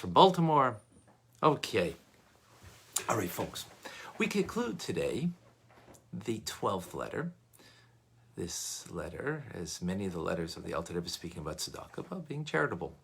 from Baltimore. Okay. All right, folks. We conclude today the 12th letter. This letter, as many of the letters of the Alter Rebbe, speaking about tzedakah, about being charitable.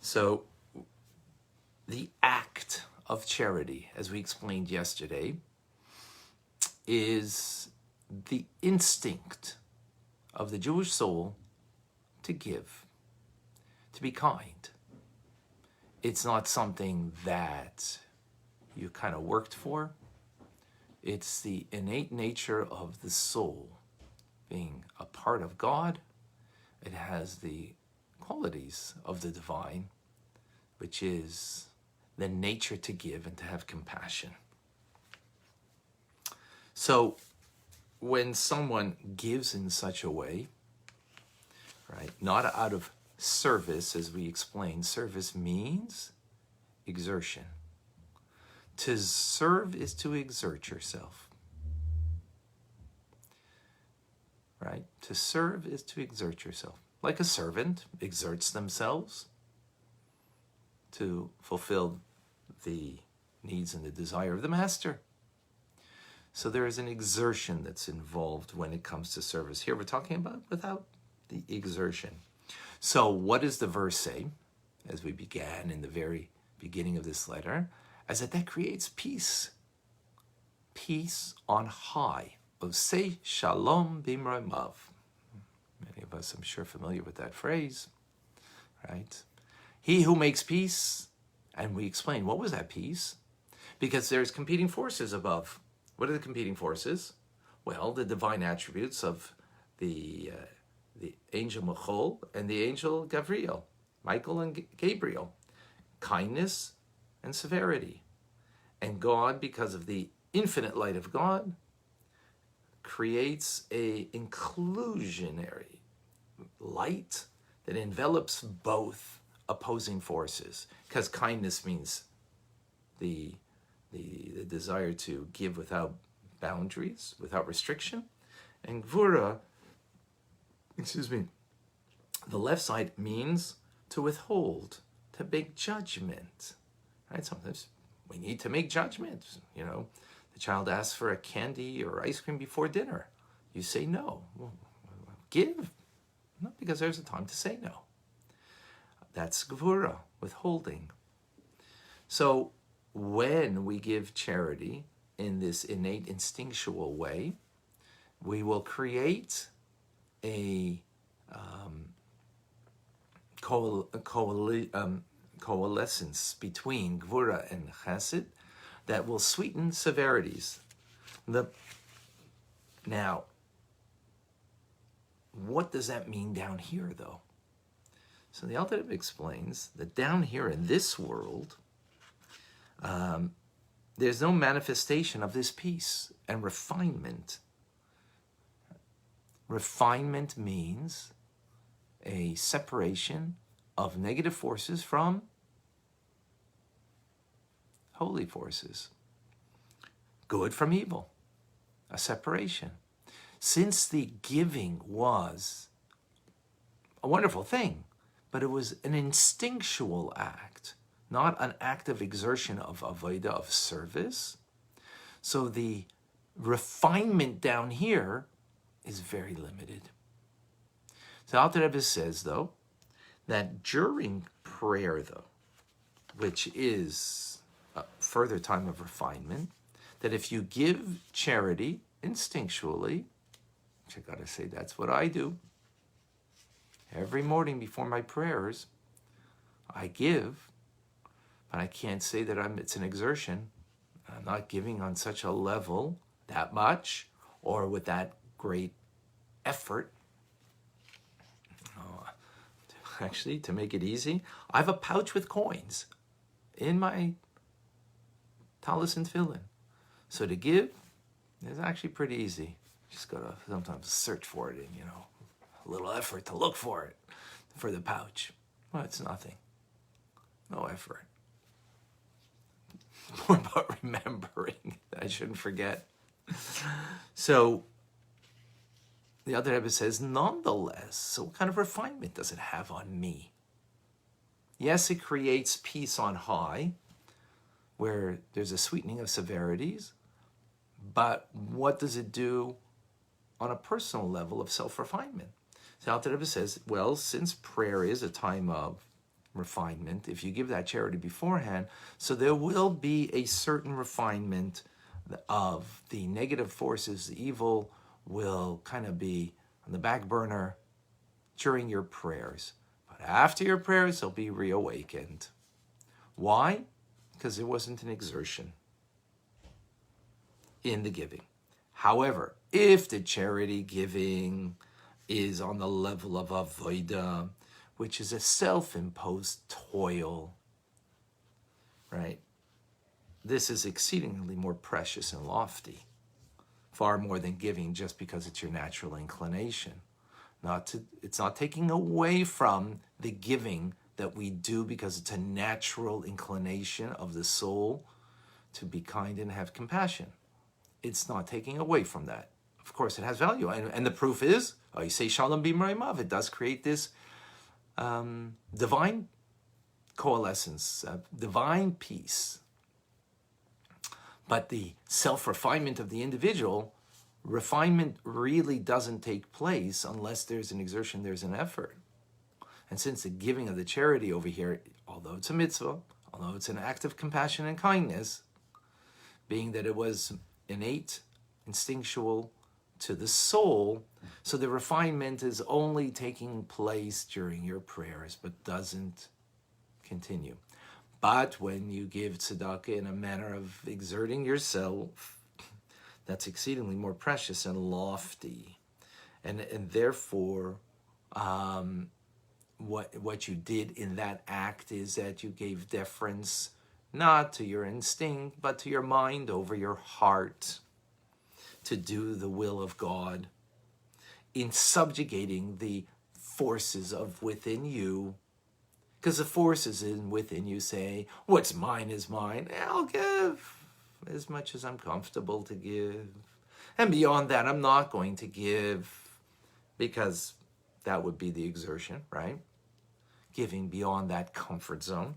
So, the act of charity, as we explained yesterday, is the instinct of the Jewish soul to give, to be kind. It's not something that you kind of worked for. It's the innate nature of the soul being a part of God. It has the qualities of the divine, which is the nature to give and to have compassion. So when someone gives in such a way, right, not out of service, as we explained, service means exertion. To serve is to exert yourself. Right? To serve is to exert yourself. Like a servant exerts themselves to fulfill the needs and the desire of the master. So there is an exertion that's involved when it comes to service. Here we're talking about without the exertion. So what does the verse say, as we began in the very beginning of this letter? As that creates peace. Peace on high. Oseh shalom b'mromav. Many of us, I'm sure, familiar with that phrase, right? He who makes peace, and we explain, what was that peace? Because there's competing forces above. What are the competing forces? Well, the divine attributes of the angel Michael and the angel Gabriel, Michael and Gabriel, kindness and severity. And God, because of the infinite light of God, creates a inclusionary light that envelops both opposing forces. Because kindness means the desire to give without boundaries, without restriction. And Gvura, the left side means to withhold, to make judgment. Right? Sometimes we need to make judgments. You know, the child asks for a candy or ice cream before dinner. You say no. Well, give. Not because there's a time to say no. That's gvura, withholding. So when we give charity in this innate instinctual way, we will create a coalescence between gvura and chesed that will sweeten severities. Now, what does that mean down here, though? So the Alter Rebbe explains that down here in this world, there's no manifestation of this peace and refinement. Refinement means a separation of negative forces from holy forces. Good from evil. A separation. Since the giving was a wonderful thing, but it was an instinctual act, not an act of exertion of avodah, of service. So the refinement down here is very limited. So Alter Rebbe says, though, that during prayer, though, which is a further time of refinement, that if you give charity instinctually, which I gotta say that's what I do, every morning before my prayers, I give, but I can't say that it's an exertion. I'm not giving on such a level, that much, or with that great effort. Actually, to make it easy, I have a pouch with coins in my talis and tefillin. So to give is actually pretty easy. Just gotta sometimes search for it and, a little effort to look for it, for the pouch. Well, it's nothing. No effort. More about remembering. I shouldn't forget. So the other Rebbe says, nonetheless, so what kind of refinement does it have on me? Yes, it creates peace on high, where there's a sweetening of severities, but what does it do on a personal level of self-refinement? So Alter Rebbe says, well, since prayer is a time of refinement, if you give that charity beforehand, so there will be a certain refinement of the negative forces, the evil will kind of be on the back burner during your prayers. But after your prayers, they'll be reawakened. Why? Because there wasn't an exertion in the giving. However, if the charity giving is on the level of avodah, which is a self-imposed toil, right? This is exceedingly more precious and lofty, far more than giving just because it's your natural inclination. It's not taking away from the giving that we do because it's a natural inclination of the soul to be kind and have compassion. It's not taking away from that. Of course, it has value. And the proof is, you say Shalom B'Mreimav, it does create this divine coalescence, divine peace. But the self-refinement of the individual, refinement really doesn't take place unless there's an exertion, there's an effort. And since the giving of the charity over here, although it's a mitzvah, although it's an act of compassion and kindness, being that it was innate, instinctual to the soul, so the refinement is only taking place during your prayers, but doesn't continue. But when you give tzedakah in a manner of exerting yourself, that's exceedingly more precious and lofty. And therefore, what you did in that act is that you gave deference not to your instinct, but to your mind over your heart, to do the will of God, in subjugating the forces of within you. Because the forces within you say, what's mine is mine. I'll give as much as I'm comfortable to give. And beyond that, I'm not going to give, because that would be the exertion, right? Giving beyond that comfort zone.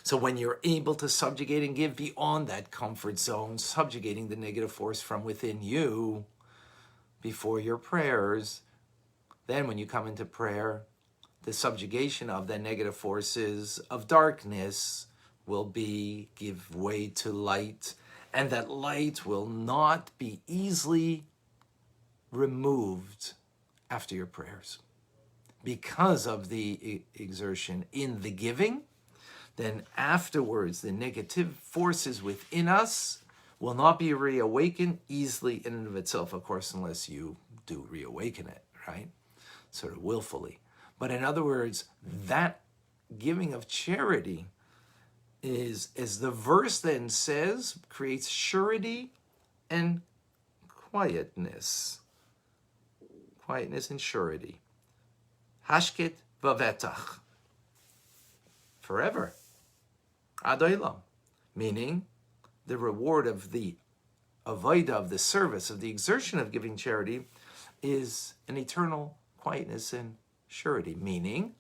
So when you're able to subjugate and give beyond that comfort zone, subjugating the negative force from within you before your prayers, then when you come into prayer, the subjugation of the negative forces of darkness will give way to light, and that light will not be easily removed after your prayers. Because of the exertion in the giving, then afterwards the negative forces within us will not be reawakened easily in and of itself, of course, unless you do reawaken it, right? Sort of willfully. But in other words, that giving of charity is, as the verse then says, creates surety and quietness. Quietness and surety. Hashket vavetach. Forever. Ad olam. Meaning, the reward of the avodah, of the service, of the exertion of giving charity is an eternal quietness and surety. Meaning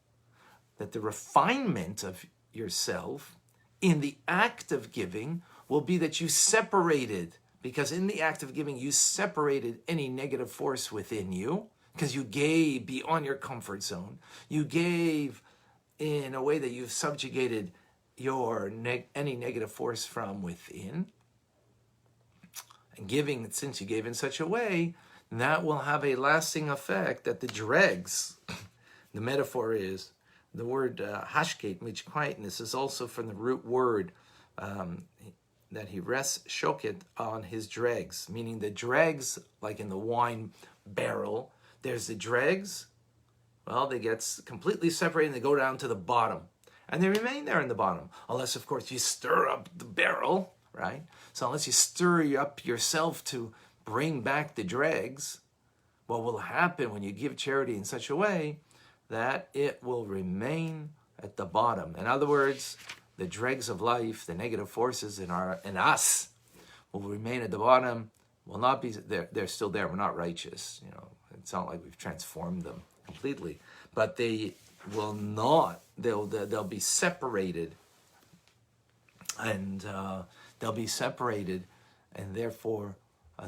that the refinement of yourself in the act of giving will be that you separated, because in the act of giving you separated any negative force within you, because you gave beyond your comfort zone. You gave in a way that you've subjugated your any negative force from within. And giving, since you gave in such a way, that will have a lasting effect that the dregs, the metaphor is, the word hashket, which quietness, is also from the root word that he rests shoket on his dregs, meaning the dregs, like in the wine barrel, there's the dregs, well, they get completely separated and they go down to the bottom. And they remain there in the bottom, unless, of course, you stir up the barrel, right? So unless you stir up yourself to bring back the dregs, what will happen when you give charity in such a way that it will remain at the bottom? In other words, the dregs of life, the negative forces in us, will remain at the bottom, will not be there. They're still there. We're not righteous. You know, it's not like we've transformed them completely, but they will not, they'll be separated, and and therefore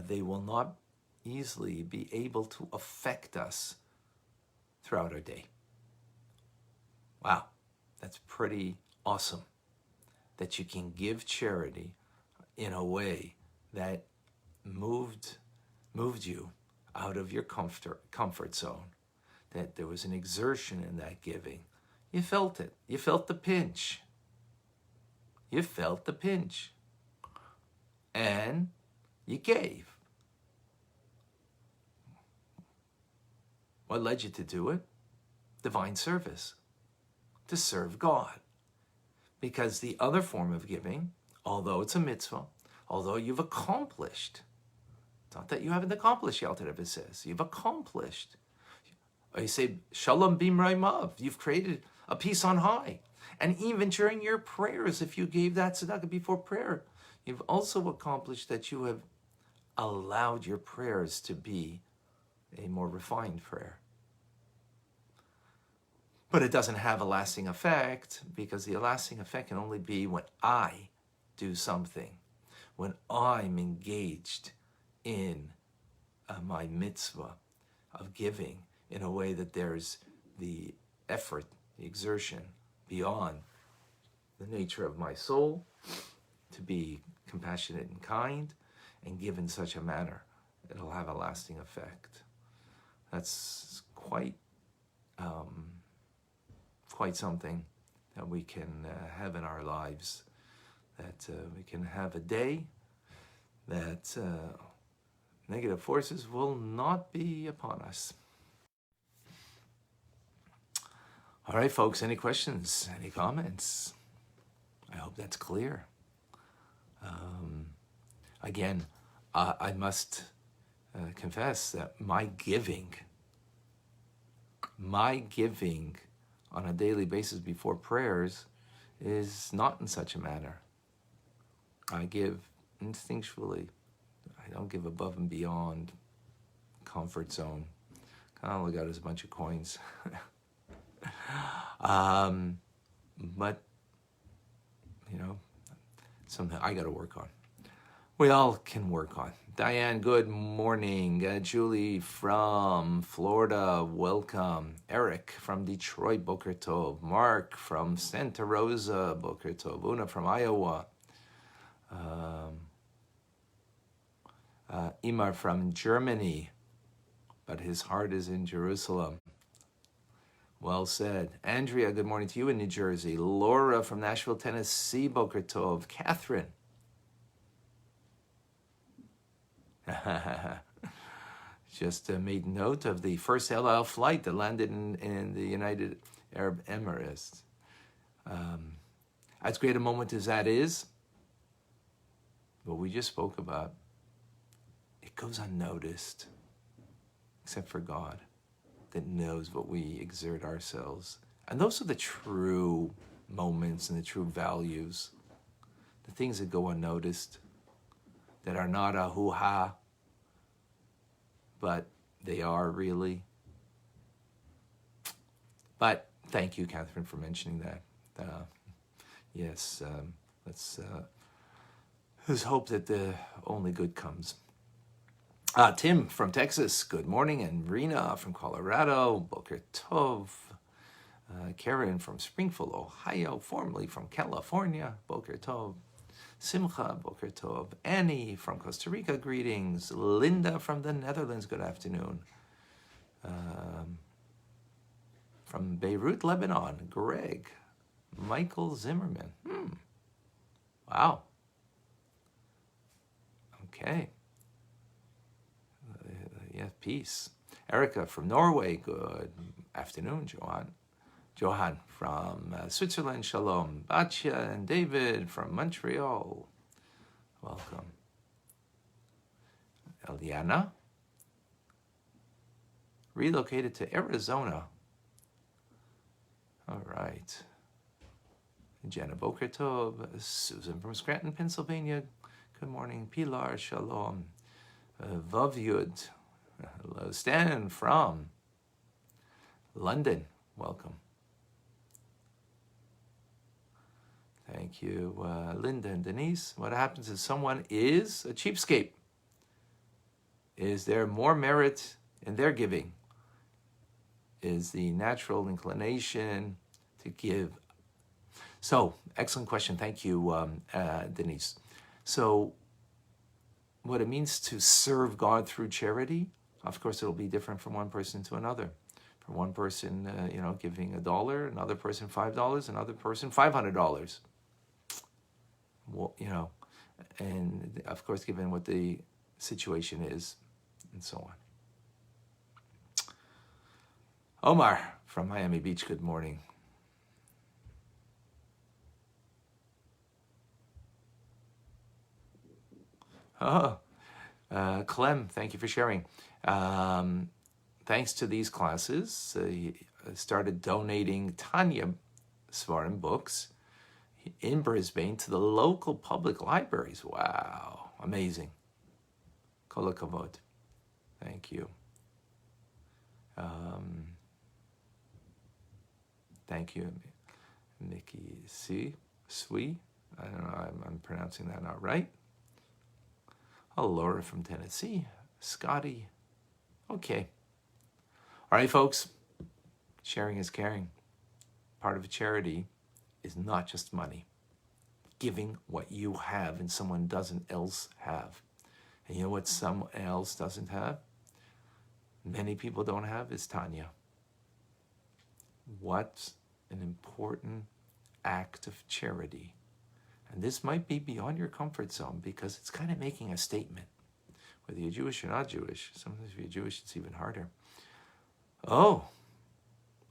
they will not easily be able to affect us throughout our day. Wow, that's pretty awesome, that you can give charity in a way that moved you out of your comfort zone, that there was an exertion in that giving. You felt it. You felt the pinch. You felt the pinch. And you gave. What led you to do it? Divine service. To serve God. Because the other form of giving, although it's a mitzvah, although you've accomplished, it's not that you haven't accomplished, Yalta Rebbe says, you've accomplished. Or you say, Shalom Bimrei Mav, you've created a peace on high. And even during your prayers, if you gave that tzedakah before prayer, you've also accomplished that you have allowed your prayers to be a more refined prayer. But it doesn't have a lasting effect, because the lasting effect can only be when I do something, when I'm engaged in my mitzvah of giving in a way that there's the effort, the exertion beyond the nature of my soul to be compassionate and kind and give in such a manner it'll have a lasting effect. That's quite something that we can have in our lives, that we can have a day that negative forces will not be upon us. All right, folks, any questions, any comments? I hope that's clear. Again, I must confess that my giving on a daily basis before prayers is not in such a manner. I give instinctually. I don't give above and beyond comfort zone. All I got is a bunch of coins. But, you know, something I got to work on. We all can work on. Diane, good morning. Julie from Florida, welcome. Eric from Detroit, Boker Tov. Mark from Santa Rosa, Boker Tov. Una from Iowa. Imar from Germany, but his heart is in Jerusalem. Well said. Andrea, good morning to you in New Jersey. Laura from Nashville, Tennessee, Boker Tov. Catherine. Just made note of the first El Al flight that landed in the United Arab Emirates. As great a moment as that is, what we just spoke about, it goes unnoticed, except for God, that knows what we exert ourselves. And those are the true moments and the true values, the things that go unnoticed, that are not a hoo-ha, but they are really. But thank you, Catherine, for mentioning that. Yes, let's hope that the only good comes. Tim from Texas, good morning. And Rena from Colorado, Boker Tov. Karen from Springfield, Ohio, formerly from California, Boker Tov. Simcha, Boker Tov. Annie from Costa Rica, greetings. Linda from the Netherlands, good afternoon. From Beirut, Lebanon, Greg. Michael Zimmerman. Wow. Okay. Yeah, peace. Erica from Norway, good afternoon, Johan from Switzerland, shalom. Batya and David from Montreal, welcome. Eliana, relocated to Arizona. All right. Jenna Boker Tov, Susan from Scranton, Pennsylvania, good morning. Pilar, shalom. Vavyud, hello. Stan from London, welcome. Thank you, Linda and Denise. What happens if someone is a cheapskate? Is there more merit in their giving? Is the natural inclination to give? So, excellent question. Thank you, Denise. So, what it means to serve God through charity, of course, it'll be different from one person to another. For one person, giving $1, another person $5, another person $500. Well, and of course, given what the situation is, and so on. Omar from Miami Beach, good morning. Oh, Clem, thank you for sharing. Thanks to these classes, I started donating Tanya Svarim books in Brisbane to the local public libraries. Wow, amazing. Kol hakavod. Thank you. Thank you, Mickey Sui. I don't know, I'm pronouncing that not right. Oh, Laura from Tennessee. Scotty. Okay. All right, folks. Sharing is caring. Part of a charity is not just money. Giving what you have and someone doesn't else have. And you know what someone else doesn't have? Many people don't have is Tanya. What an important act of charity. And this might be beyond your comfort zone because it's kind of making a statement. Whether you're Jewish or not Jewish, sometimes if you're Jewish, it's even harder. Oh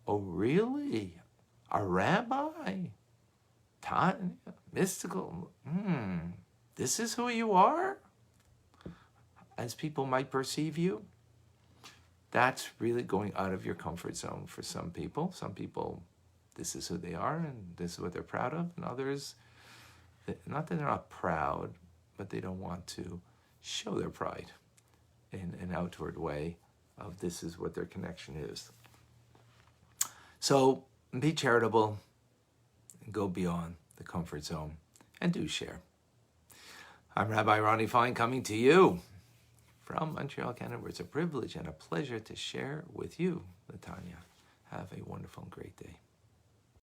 really? A rabbi? Tanya? Mystical? This is who you are? As people might perceive you? That's really going out of your comfort zone for some people. Some people, this is who they are and this is what they're proud of. And others, not that they're not proud, but they don't want to show their pride in an outward way of this is what their connection is. So be charitable, go beyond the comfort zone, and do share. I'm Rabbi Ronnie Fine coming to you from Montreal, Canada, where it's a privilege and a pleasure to share with you, Latanya. Have a wonderful and great day.